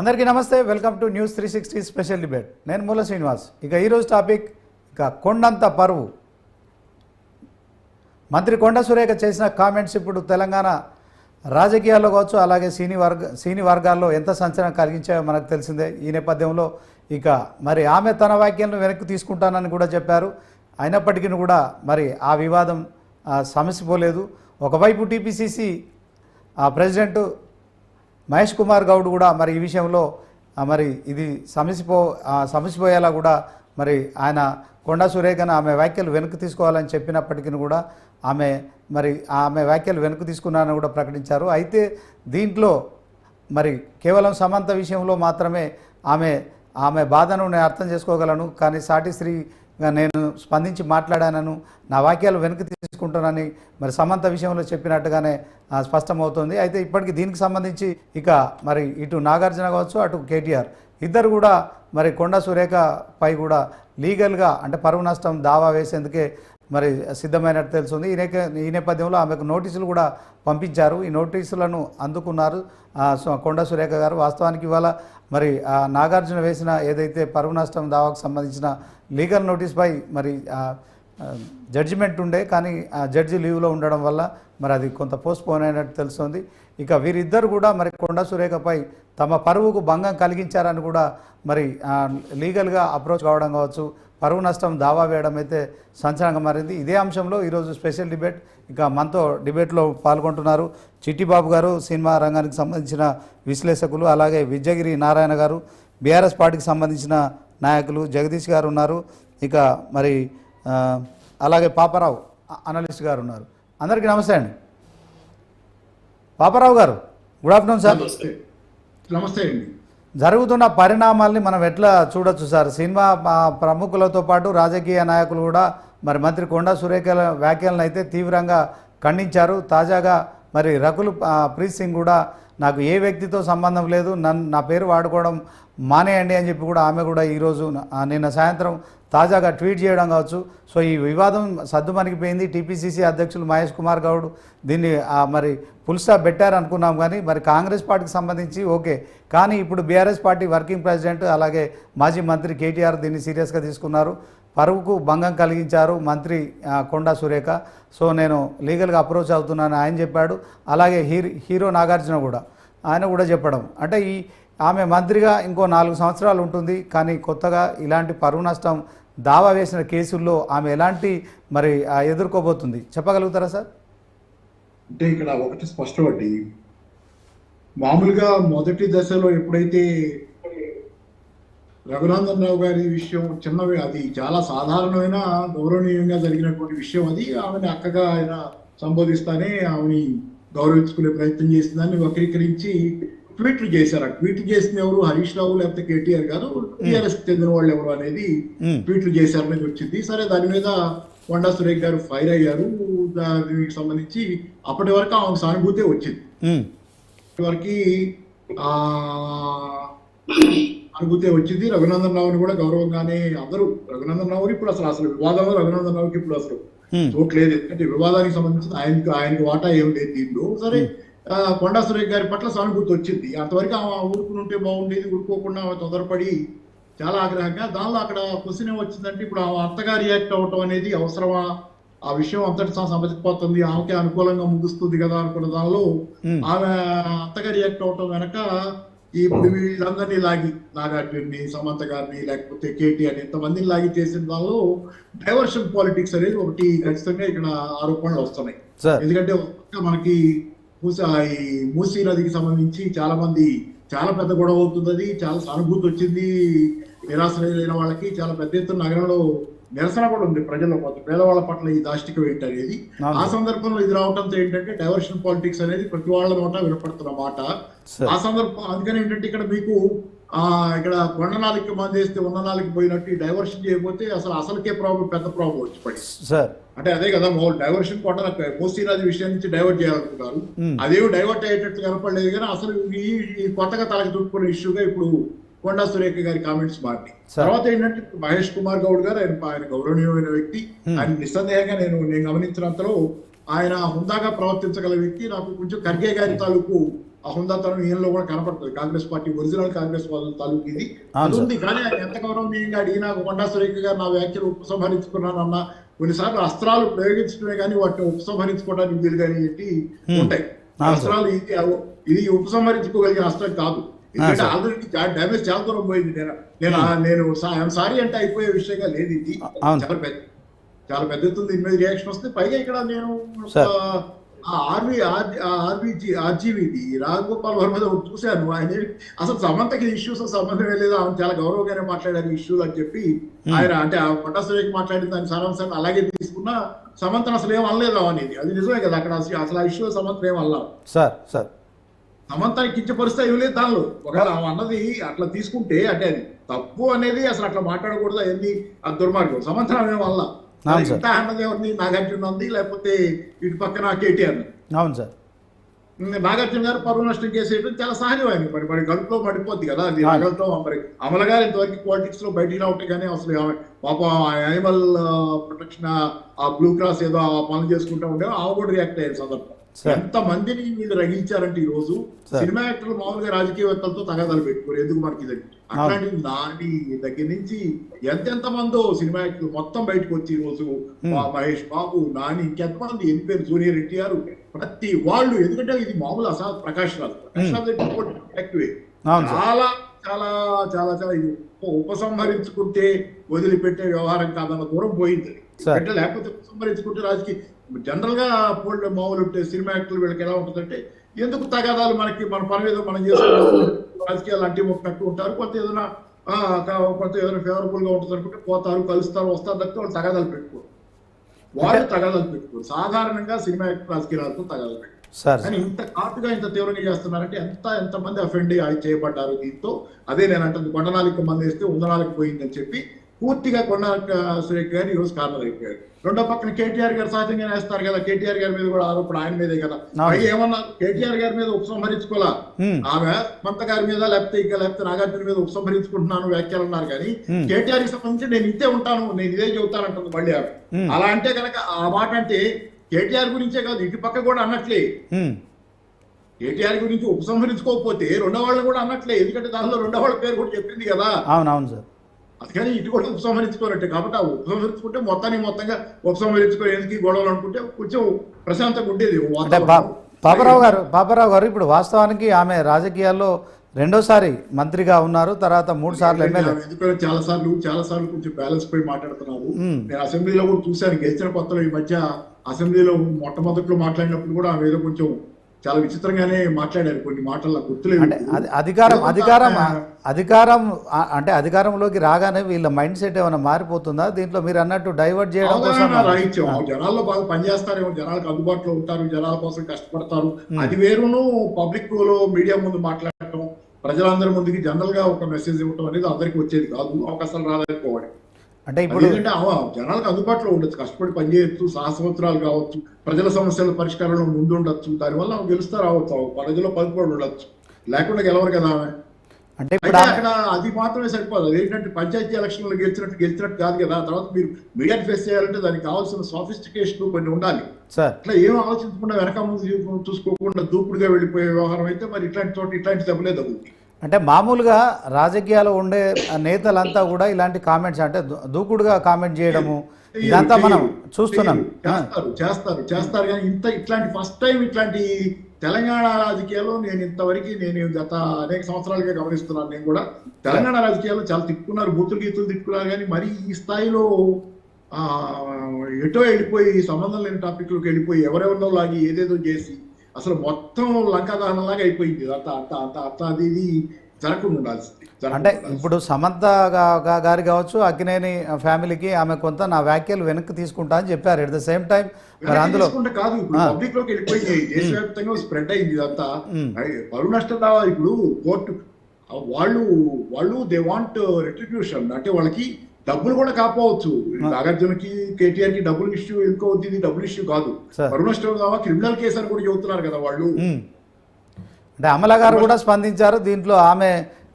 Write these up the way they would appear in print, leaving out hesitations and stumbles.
అందరికీ నమస్తే. Welcome to news 360 special debate. నేను మూల శ్రీనివాస్. ఇక ఈరోజు టాపిక్ కొండంత పరువు. మంత్రి కొండ సురేఖ చేసిన కామెంట్స్ ఇప్పుడు తెలంగాణ రాజకీయాల్లో కావచ్చు, అలాగే సినీ వర్గాల్లో ఎంత సంచలనం కలిగించాయో మనకు తెలిసిందే. ఈ నేపథ్యంలో ఇక మరి ఆమె తన వ్యాఖ్యలను వెనక్కి తీసుకుంటానని కూడా చెప్పారు. అయినప్పటికీ కూడా మరి ఆ వివాదం సమసిపోలేదు. ఒకవైపు టీపీసీసీ ప్రెసిడెంట్ మహేష్ కుమార్ గౌడ్ కూడా మరి ఈ విషయంలో మరి ఇది సమసిపోయేలా కూడా మరి ఆయన కొండా సురేఖను ఆమె వ్యాఖ్యలు వెనక్కి తీసుకోవాలని చెప్పినప్పటికీ కూడా ఆమె వ్యాఖ్యలు వెనక్కి తీసుకున్నారని కూడా ప్రకటించారు. అయితే దీంట్లో మరి కేవలం సమంత విషయంలో మాత్రమే ఆమె బాధను నేను అర్థం చేసుకోగలను, కానీ సాటిశ్రీగా నేను స్పందించి మాట్లాడానను, నా వాక్యాలు వెనక్కి తీసుకుంటానని మరి సమంత విషయంలో చెప్పినట్టుగానే స్పష్టమవుతుంది. అయితే ఇప్పటికీ దీనికి సంబంధించి ఇక మరి ఇటు నాగార్జున కావచ్చు, అటు కేటీఆర్ ఇద్దరు కూడా మరి కొండా సురేఖపై కూడా లీగల్గా అంటే పరువు నష్టం దావా వేసేందుకే మరి సిద్ధమైనట్టు తెలుస్తుంది. ఈ నేపథ్యంలో ఆమెకు నోటీసులు కూడా పంపించారు. ఈ నోటీసులను అందుకున్నారు కొండా సురేఖ గారు. వాస్తవానికి ఇవాళ మరి నాగార్జున వేసిన ఏదైతే పరువు నష్టం దావాకు సంబంధించిన లీగల్ నోటీస్పై మరి జడ్జిమెంట్ ఉండే, కానీ ఆ జడ్జి లీవ్లో ఉండడం వల్ల మరి అది కొంత పోస్ట్పోన్ అయినట్టు తెలుస్తుంది. ఇక వీరిద్దరు కూడా మరి కొండా సురేఖపై తమ పరువుకు భంగం కలిగించారని కూడా మరి లీగల్గా అప్రోచ్ కావడం కావచ్చు, పరువు నష్టం దావా వేయడం అయితే సంచలనంగా మారింది. ఇదే అంశంలో ఈరోజు స్పెషల్ డిబేట్. ఇక మనతో డిబేట్లో పాల్గొంటున్నారు చిట్టిబాబు గారు, సినిమా రంగానికి సంబంధించిన విశ్లేషకులు, అలాగే విద్యగిరి నారాయణ గారు, బీఆర్ఎస్ పార్టీకి సంబంధించిన నాయకులు, జగదీష్ గారు ఉన్నారు, ఇక మరి అలాగే పాపారావు అనలిస్ట్ గారు ఉన్నారు. అందరికీ నమస్తే అండి. పాపారావు గారు, గుడ్ ఆఫ్టర్నూన్ సార్. నమస్తే అండి. జరుగుతున్న పరిణామాల్ని మనం ఎట్లా చూడొచ్చు సార్? సినిమా ప్రముఖులతో పాటు రాజకీయ నాయకులు కూడా మరి మంత్రి కొండా సురేఖ వ్యాఖ్యలను అయితే తీవ్రంగా ఖండించారు. తాజాగా మరి రకుల్ ప్రీత్ సింగ్ కూడా నాకు ఏ వ్యక్తితో సంబంధం లేదు, నా పేరు వాడుకోవడం మానేయండి అని చెప్పి కూడా ఆమె కూడా ఈరోజు నిన్న సాయంత్రం తాజాగా ట్వీట్ చేయడం కావచ్చు. సో ఈ వివాదం సద్దుమణిగిపోయింది. టీపీసీసీ అధ్యక్షులు మహేష్ కుమార్ గౌడ్ దీన్ని మరి ఫుల్ స్టాప్ పెట్టారనుకున్నాం, కానీ మరి కాంగ్రెస్ పార్టీకి సంబంధించి ఓకే, కానీ ఇప్పుడు బీఆర్ఎస్ పార్టీ వర్కింగ్ ప్రెసిడెంట్ అలాగే మాజీ మంత్రి కేటీఆర్ దీన్ని సీరియస్గా తీసుకున్నారు. పరువుకు భంగం కలిగించారు మంత్రి కొండా సురేఖ, సో నేను లీగల్గా అప్రోచ్ అవుతున్నాను ఆయన చెప్పాడు. అలాగే హీరో నాగార్జున కూడా ఆయన కూడా చెప్పడం అంటే ఆమె మంత్రిగా ఇంకో 4 సంవత్సరాలు ఉంటుంది, కానీ కొత్తగా ఇలాంటి పరువు నష్టం దావా వేసిన కేసుల్లో ఆమె ఎలాంటి మరి ఎదుర్కోబోతుంది చెప్పగలుగుతారా సార్? అంటే ఇక్కడ ఒకటి స్పష్టపడి, మామూలుగా మొదటి దశలో ఎప్పుడైతే రఘునందన్ రావు గారి విషయం చిన్నవి, అది చాలా సాధారణమైన గౌరవనీయంగా జరిగినటువంటి విషయం. అది ఆమెను అక్కగా ఆయన సంబోధిస్తానే ఆమెని గౌరవించుకునే ప్రయత్నం చేసిందని వక్రీకరించి ట్వీట్లు చేశారు. ఆ ట్వీట్లు చేసిన ఎవరు? హరీష్ రావు లేకపోతే కేటీఆర్ కాదు, టీఆర్ఎస్ చెందిన వాళ్ళు ఎవరు అనేది ట్వీట్లు చేశారనేది వచ్చింది. సరే, దాని మీద కొండా సురేఖ గారు ఫైర్ అయ్యారు. దానికి సంబంధించి అప్పటి వరకు ఆమెకు సానుభూతే వచ్చింది. వరకు అనుభూతే వచ్చింది. రఘునందన్ రావుని కూడా గౌరవంగానే అందరూ రఘునందన్ రావుని ఇప్పుడు అసలు వివాదంలో రఘునందన్ రావుకి ఇప్పుడు అసలు చోట్లేదు. ఎందుకంటే వివాదానికి సంబంధించి ఆయనకి వాటా ఏం లేదు దీంట్లో. సరే, కొండా సురేఖ గారి పట్ల సానుభూతి వచ్చింది. అంతవరకు ఆమె ఊరుకుని ఉంటే బాగుండేది, ఊరుకోకుండా ఆమె తొందరపడి చాలా ఆగ్రహంగా దానిలో అక్కడ క్వశ్చన్ ఏమొచ్చిందంటే, ఇప్పుడు ఆమె అంతగా రియాక్ట్ అవ్వటం అనేది అవసరమా? ఆ విషయం అంతటి సమసిపోతుంది, ఆమెకి అనుకూలంగా ముగుస్తుంది కదా అనుకున్న దానిలో ఆమె అంతగా రియాక్ట్ అవటం వెనక ఇప్పుడు వీళ్ళందరినీ లాగి, నాగార్జుని, సమంత గారిని, లేకపోతే కేటీఆర్ ఇంతమందిని లాగి చేసిన దానిలో డైవర్షన్ పాలిటిక్స్ అనేది ఒకటి ఖచ్చితంగా ఇక్కడ ఆరోపణలు వస్తున్నాయి. ఎందుకంటే మనకి మూసీ నదికి సంబంధించి చాలా పెద్ద గొడవ అవుతుంది. అది చాలా సానుభూతి వచ్చింది. నిరాశ్రయులైన వాళ్ళకి చాలా పెద్ద ఎత్తున నగరంలో నిరసన కూడా ఉంది ప్రజల్లో, పేదవాళ్ళ పట్ల ఈ దాష్టికం ఏంటి అనేది. ఆ సందర్భంలో ఇది రావడంతో ఏంటంటే డైవర్షన్ పాలిటిక్స్ అనేది ప్రతి వాళ్ళ నోట వినపడుతున్న మాట. ఆ సందర్భం అందుకని ఏంటంటే ఇక్కడ మీకు ఇక్కడ కొండనాలకి మందేస్తే ఉన్ననాలకి పోయినట్టు ఈ డైవర్షన్ చేయకపోతే అసలుకే ప్రాబ్లం, పెద్ద ప్రాబ్లం వచ్చి పడి. అంటే అదే కదా డైవర్షన్ కొండ మూసీ నది విషయం నుంచి డైవర్ట్ చేయాలనుకుంటారు, అదేమి డైవర్ట్ అయ్యేటట్లు కనపడలేదు. కానీ అసలు ఈ కొత్తగా తలకి చుట్టుకునే ఇష్యూగా ఇప్పుడు కొండా సురేఖ గారి కామెంట్స్ మారినాయి. తర్వాత ఏంటంటే మహేష్ కుమార్ గౌడ్ గారు ఆయన గౌరవనీయమైన వ్యక్తి. ఆయన నిస్సందేహంగా నేను గమనించినంతలో ఆయన హుందాగా ప్రవర్తించగల వ్యక్తి. నాకు కొంచెం ఖర్గే గారి తాలూకు ఆ హుందాతనం ఈయనలో కూడా కనపడుతుంది. కాంగ్రెస్ పార్టీ ఒరిజినల్ కాంగ్రెస్ వాళ్ళ తాలూకు ఇది అది ఉంది. కానీ ఆయన ఎంత గౌరవనీయంగా అడిగినా కొండా సురేఖ గారు నా వ్యాఖ్యలు ఉపసంహరించుకున్నానన్న కొన్నిసార్లు అస్త్రాలు ప్రయోగించడమే కానీ వాటిని ఉపసంహరించుకోవడానికి వీలు కానీ ఏంటి ఉంటాయి. అస్త్రాలు ఇది ఉపసంహరించుకోగలిగిన అస్త్రం కాదు. ఎందుకంటే ఆల్రెడీ డ్యామేజ్ చాలా దూరం పోయింది. నేను సారీ అంటే అయిపోయే విషయంగా లేదు. ఇది చాలా పెద్ద ఎత్తున దీని మీద రియాక్షన్ వస్తే పైగా ఇక్కడ నేను ఆర్జీవీది రాజగోపాల్ వర్మ మీద చూశాను. ఆయన అసలు సమంతకి ఇష్యూస్ సంబంధమే లేదు, ఆమె చాలా గౌరవంగానే మాట్లాడారు ఇష్యూస్ అని చెప్పి ఆయన అంటే ఆ కొండా సురేఖ మాట్లాడిన దాని సారాంశాన్ని అలాగే తీసుకున్నా సమంతను అసలు ఏం అనలేదు అనేది. అది నిజమే కదా, అక్కడ అసలు ఆ ఇష్యూ సమంతను ఏం అన్నా సమంతాన్ని కించపరుస్తే ఇవ్వలేదు దానిలో. ఒకవేళ ఆమె అన్నది అట్లా తీసుకుంటే అంటే అది తప్పు అనేది అసలు అట్లా మాట్లాడకూడదు. అవన్నీ ఆ దుర్మార్గం. సమంతనం ఏం వల్ల ఇంత అన్నది ఎవరిని నాగార్జున ఉంది, లేకపోతే ఇటు పక్కన కేటీఆర్. అవును సార్, నాగార్జున గారు పరువు నష్టం చేసేయడం చాలా సహజం. ఆయన మరి గడుపులో పడిపోద్ది కదా అది నగలతో. మరి అమల గారు ఇంతవరకు పాలిటిక్స్ లో బయటికి రావట్టే కానీ అసలు పాపం యానిమల్ ప్రొటెక్షన్ ఆ బ్లూ క్రాస్ ఏదో ఆ పనులు చేసుకుంటూ ఉండే ఆమె కూడా రియాక్ట్ అయ్యారు సందర్భం. ఎంత మందిని వీళ్ళు రగిలించారంటే ఈ రోజు సినిమా యాక్టర్లు మామూలుగా రాజకీయవేత్తలతో తగాదాలు పెట్టుకోరు. ఎందుకు మనకి ఇది అట్లాంటి నాని దగ్గర నుంచి ఎంతెంత మందో సినిమా యాక్టర్లు మొత్తం బయటకు వచ్చి ఈ రోజు మహేష్ బాబు, నాని, ఇంకెంతమంది ఎన్ని పేరు, జూనియర్ ఎన్టీఆర్, ప్రతి వాళ్ళు. ఎందుకంటే ఇది మామూలు ప్రకాష్ రాజ్ యాక్టివే చాలా చాలా చాలా చాలా ఇది ఉపసంహరించుకుంటే వదిలిపెట్టే వ్యవహారం కాదన్న దూరం పోయింది. అంటే లేకపోతే ఉపసంహరించుకుంటే రాజకీయ జనరల్ గా మామూలు సినిమా యాక్టర్లు వీళ్ళకి ఎలా ఉంటుందంటే ఎందుకు తగాదాలు, మనకి మన పని ఏదో మనం చేసుకుంటాం, రాజకీయాలు అంటే మొక్కట్టు ఉంటారు. కొంత ఏదైనా ఫేవరబుల్ గా ఉంటుంది అనుకుంటే పోతారు, కలుస్తారు, వస్తారు తప్పితే వాళ్ళు తగాదాలు పెట్టుకోరు. వాళ్ళు తగాదాలు పెట్టుకోరు. సాధారణంగా సినిమా యాక్టర్ రాజకీయాలతో తగాదాలు పెట్టుకోరు. కానీ ఇంత ఘాటుగా ఇంత తీవ్రంగా చేస్తున్నారంటే ఎంతమంది అఫెండ్ చేయబడ్డారు దీంతో. అదే నేను అంటుంది కొండనాలికి మంది వేస్తే ఉందనాలికి పోయిందని చెప్పి పూర్తిగా కొండా సురేఖ గారు ఈ రోజు కారణం అయిపోయారు. రెండో పక్కన కేటీఆర్ గారు సహజంగా వేస్తారు కదా, కేటీఆర్ గారి మీద కూడా ఆరోపణ ఆయన మీదే కదా. ఏమన్నారు, కేటీఆర్ గారి మీద ఉపసంహరించుకోవాలా, ఆమె మంత గారి మీద లేకపోతే నాగార్జున మీద ఉపసంహరించుకుంటున్నాను వ్యాఖ్యలు అన్నారు. కానీ కేటీఆర్ కి సంబంధించి నేను ఇంతే ఉంటాను, నేను ఇదే చెబుతానంటుంది మళ్ళీ ఆమె. అలా అంటే కనుక ఆ మాట అంటే కేటీఆర్ గురించే కాదు ఇటు పక్క కూడా అన్నట్లే. కేటీఆర్ గురించి ఉపసంహరించుకోకపోతే రెండో వాళ్ళు కూడా అన్నట్లే. ఎందుకంటే దానిలో రెండో వాళ్ళ పేరు కూడా చెప్పింది కదా. అవునవును సార్. అందుకని ఇటు కూడా ఉపసంహరించుకోనట్టే. కాబట్టి ఆ ఉపసంహరించుకుంటే మొత్తంగా ఉపసంహరించుకో ఎందుకు గొడవలు అనుకుంటే కొంచెం ప్రశాంతంగా ఉండేది. పాపారావు గారు ఇప్పుడు వాస్తవానికి ఆమె రాజకీయాల్లో రెండోసారి మంత్రిగా ఉన్నారు, తర్వాత 3 సార్లు ఎమ్మెల్యే. ఎందుకంటే చాలా సార్లు కొంచెం బ్యాలెన్స్ పోయి మాట్లాడుతున్నారు. నేను అసెంబ్లీలో కూడా చూశాను. గెలిచిన కొత్తలో ఈ మధ్య అసెంబ్లీలో మొట్టమొదట్లో మాట్లాడినప్పుడు కూడా ఆమె ఏదో కొంచెం చాలా విచిత్రంగానే మాట్లాడారు. కొన్ని మాటల్లో గుర్తులేదు. అధికారం అంటే అధికారంలోకి రాగానే వీళ్ళ మైండ్ సెట్ ఏమైనా మారిపోతుందా దీంట్లో? మీరు అన్నట్టు డైవర్ట్ చేయడం కోసం రాయించాం. జనాల్లో బాగా పనిచేస్తారేమో, జనాలకు అందుబాటులో ఉంటారు, జనాల కోసం కష్టపడతారు. అది వేరును పబ్లిక్ లో మీడియా ముందు మాట్లాడటం, ప్రజలందరి ముందుకి జనరల్ గా ఒక మెసేజ్ ఇవ్వటం అనేది అందరికి వచ్చేది కాదు. అవకాశాలు రాలేకపోవాలి. అంటే ఇప్పుడు జనాలకు అందుబాటులో ఉండొచ్చు, కష్టపడి పనిచేయచ్చు, సంవత్సరాలు కావచ్చు, ప్రజల సమస్యల పరిష్కారంలో ముందు ఉండొచ్చు. దానివల్ల గెలుస్తా రావచ్చు, ప్రజల్లో పలుకుబడి ఉండొచ్చు. లేకుండా గెలవరు కదా ఆమె. అంటే అక్కడ అది మాత్రమే సరిపోదు. అదేంటంటే పంచాయతీ ఎలక్షన్లు గెలిచినట్టు కాదు కదా. తర్వాత మీరు మీడియాని ఫేస్ చేయాలంటే దానికి కావాల్సిన సాఫిస్టికేషన్ కొన్ని ఉండాలి. అట్లా ఏం ఆలోచించకుండా వెనక ముందు చూసుకోకుండా దూకుడుగా వెళ్ళిపోయే వ్యవహారం అయితే మరి ఇట్లాంటి చోట ఇట్లాంటి దెబ్బలే తగ్గుతుంది. అంటే మామూలుగా రాజకీయాల్లో ఉండే నేతలంతా కూడా ఇలాంటి కామెంట్స్ అంటే దూకుడుగా కామెంట్ చేయడము ఇదంతా మనం చూస్తున్నాం. చేస్తారు కానీ ఇట్లాంటి ఫస్ట్ టైం ఇట్లాంటి తెలంగాణ రాజకీయాల్లో నేను గత అనేక సంవత్సరాలుగా గమనిస్తున్నాను. నేను కూడా తెలంగాణ రాజకీయాల్లో చాలా తిట్టుకున్నారు, గీతులు తిట్టుకున్నారు. కానీ మరి ఈ స్థాయిలో ఎటో వెళ్ళిపోయి సంబంధం లేని టాపిక్లోకి వెళ్ళిపోయి ఎవరెవరినో లాగి ఏదేదో చేసి అసలు మొత్తం లంకాదహనంలాగా అయిపోయింది. అట్లా అది జరగకుండా ఉండాల్సింది. అంటే ఇప్పుడు సమంత గారి కావచ్చు, అక్కినేని ఫ్యామిలీకి ఆమె కొంత నా వ్యాఖ్యలు వెనక్కి తీసుకుంటా అని చెప్పారు. ఎట్ ద సేమ్ టైం అందులో కాదు, ఇప్పుడు పబ్లిక్ లోకి వెళ్ళిపోయింది, దేశవ్యాప్తంగా స్ప్రెడ్ అయింది ఇదంతా. పరువు నష్టం రావాలి. ఇప్పుడు కోర్టు వాళ్ళు దే వాంట్ రెట్రిబ్యూషన్. అంటే వాళ్ళకి డబ్బులు కూడా కాకపోవచ్చు. నాగార్జునకి కేటీఆర్ కి డబ్బులు ఇష్యూ ఎందుకో అవుతుంది, డబ్బులు ఇష్యూ కాదు, పరువు నష్టం కావా క్రిమినల్ కేసు అని కూడా చెబుతున్నారు కదా వాళ్ళు. అంటే అమల గారు కూడా స్పందించారు దీంట్లో. ఆమె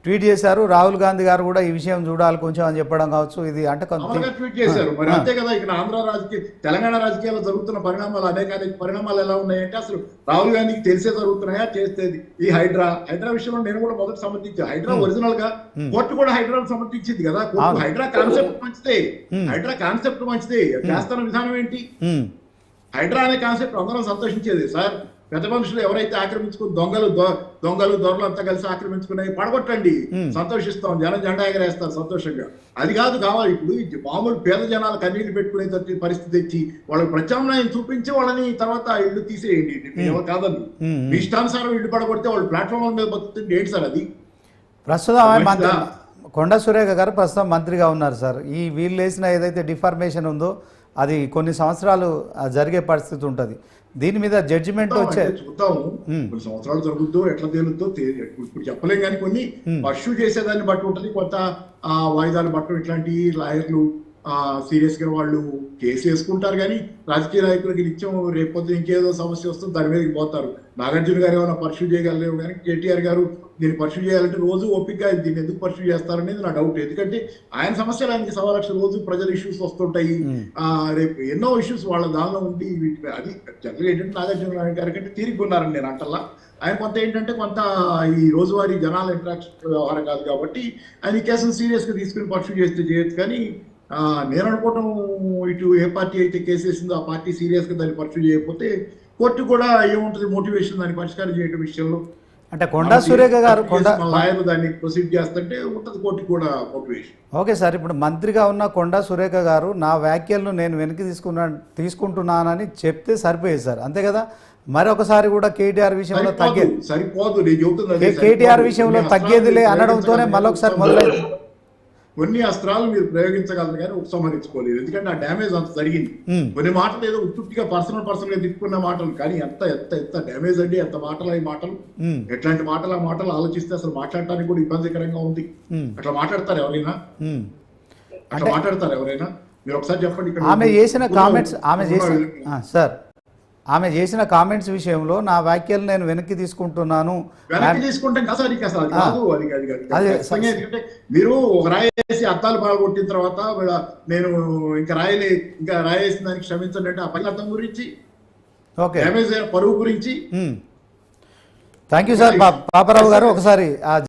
ట్వీట్ చేశారు. రాహుల్ గాంధీ గారు కూడా ఈ విషయం చూడాలి కొంచెం అని చెప్పడం కావచ్చు. ఇది అంటే మామూలుగా ట్వీట్ చేశారు. మరి అంతే కదా, ఇక్కడ ఆంధ్ర రాజకీయ తెలంగాణ రాజకీయాల్లో జరుగుతున్న పరిణామాలు అనేక పరిణామాలు ఎలా ఉన్నాయంటే అసలు రాహుల్ గాంధీకి తెలిసే జరుగుతున్నాయా చేస్తేది. ఈ హైడ్రా విషయంలో నేను కూడా మొదటి సమర్థించాను. హైడ్రా ఒరిజినల్ గా కోర్టు కూడా హైడ్రాను సమర్థించింది కదా. కోర్టు హైడ్రా కాన్సెప్ట్ మంచిదే, హైడ్రా కాన్సెప్ట్ మంచిదే, చేస్తున్న విధానం ఏంటి? హైడ్రా అనే కాన్సెప్ట్ అందరం సంతోషించేది సార్. పెద్ద మనుషులు ఎవరైతే ఆక్రమించుకుని దొంగలు దొరలు అంతా కలిసి ఆక్రమించుకున్నాయి పడగొట్టండి, సంతోషిస్తాం, జనం జెండా ఎగరేస్తారు సంతోషంగా. అది కావాలి. ఇప్పుడు మామూలు పేద జనాలు కన్నీళ్లు పెట్టుకునే పరిస్థితి తెచ్చి వాళ్ళకి ప్రత్యామ్నాయం చూపించి వాళ్ళని తర్వాత ఇల్లు తీసేయండి. ఎవరు కాదండి, మీ ఇష్టానుసారం ఇల్లు పడగొడితే వాళ్ళు ప్లాట్ఫామ్ మీద బతుకుతుంది ఏంటి సార్? అది ప్రస్తుతం కొండా సురేఖ గారు ప్రస్తుతం మంత్రిగా ఉన్నారు సార్. ఈ వీళ్ళు వేసిన ఏదైతే డిఫార్మేషన్ ఉందో అది కొన్ని సంవత్సరాలు జరిగే పరిస్థితి ఉంటుంది. దీని మీద జడ్జిమెంట్ వచ్చే చూద్దాము, కొన్ని సంవత్సరాలు జరుగుద్దో ఎట్లా తేలుద్దో ఇప్పుడు చెప్పలేం. కానీ కొన్ని పర్ష్యూ చేసేదాన్ని బట్టి ఉంటుంది, కొంత వాయిదాలు బట్టి ఇట్లాంటి లాయర్లు సీరియస్ గా వాళ్ళు కేసు వేసుకుంటారు. కానీ రాజకీయ నాయకులకి నిత్యం రేపొద్దు ఇంకేదో సమస్య వస్తుంది దాని మీదకి పోతారు. నాగార్జున గారు ఏమైనా పర్ష్యూ చేయగలలేవు, కానీ కేటీఆర్ గారు దీన్ని పర్ష్యూ చేయాలంటే రోజు ఓపికగా దీన్ని ఎందుకు పర్ష్యూ చేస్తారనేది నా డౌట్. ఎందుకంటే ఆయన సమస్యలు ఆయనకి 1,000,000 రోజు ప్రజల ఇష్యూస్ వస్తుంటాయి. రేపు ఎన్నో ఇష్యూస్ వాళ్ళ దానిలో ఉండి అది జనరల్గా ఏంటంటే నాగార్జున గారి కంటే తీరిగ్గా ఉన్నారని నేను అంటల్లా. ఆయన కొంత ఏంటంటే కొంత ఈ రోజువారీ జనాల ఇంటరాక్షన్ వ్యవహారం కాదు కాబట్టి ఆయన కేసును సీరియస్ గా తీసుకుని పర్ష్యూ చేస్తే చేయొచ్చు. కానీ నేను అనుకోవటం ఇటు ఏ పార్టీ అయితే కేసు వేసిందో ఆ పార్టీ సీరియస్ గా దాన్ని పర్ష్యూ చేయకపోతే కోర్టు కూడా ఏముంటుంది మోటివేషన్ దాన్ని పరిష్కారం చేయడం విషయంలో. అంటే కొండా సురేఖ గారు లాయర్లు దాన్ని ప్రొసీడ్ చేస్తుంటే ఉంటుంది కోర్టు కూడా మోటివేషన్. ఓకే సార్, ఇప్పుడు మంత్రిగా ఉన్న కొండా సురేఖ గారు నా వ్యాఖ్యలను నేను వెనక్కి తీసుకుంటున్నానని చెప్తే సరిపోయేది సార్, అంతే కదా? మరొకసారి కూడా కేటీఆర్ విషయంలో సరిపోదు. నేను చెబుతున్నది కేటీఆర్ విషయంలో తగ్గేదిలే అనడంతోనే మళ్ళొకసారి మొదలైంది. కొన్ని అస్త్రాలు మీరు ప్రయోగించగలరు కానీ ఉపసంహరించుకోలేదు, ఎందుకంటే ఆ డ్యామేజ్ అంత జరిగింది. కొన్ని మాటలు ఏదో ఉత్తుగా పర్సనల్ గా తిప్పుకున్న మాటలు, కానీ ఎంత ఎంత ఎంత డ్యామేజ్ అండి, ఎంత మాటలు ఈ మాటలు, ఎట్లాంటి మాటలు ఆ మాటలు ఆలోచిస్తే అసలు మాట్లాడటానికి కూడా ఇబ్బందికరంగా ఉంది. అట్లా మాట్లాడతారు ఎవరైనా? అట్లా మాట్లాడతారు ఎవరైనా? మీరు ఒకసారి చెప్పండి. ఇక్కడ ఆమె చేసిన కామెంట్స్ సార్, ఆమె చేసిన కామెంట్స్ విషయంలో నా వ్యాఖ్యలు నేను వెనక్కి తీసుకుంటున్నాను. మీరు ఒక రాయేసి అర్థాలు పాల్గొట్టిన తర్వాత నేను ఇంకా రాయేసిన దానికి క్షమించండి అంటే ఆ పని అర్థం గురించి, పరువు గురించి. Thank you sir. పాపారావు గారు ఒకసారి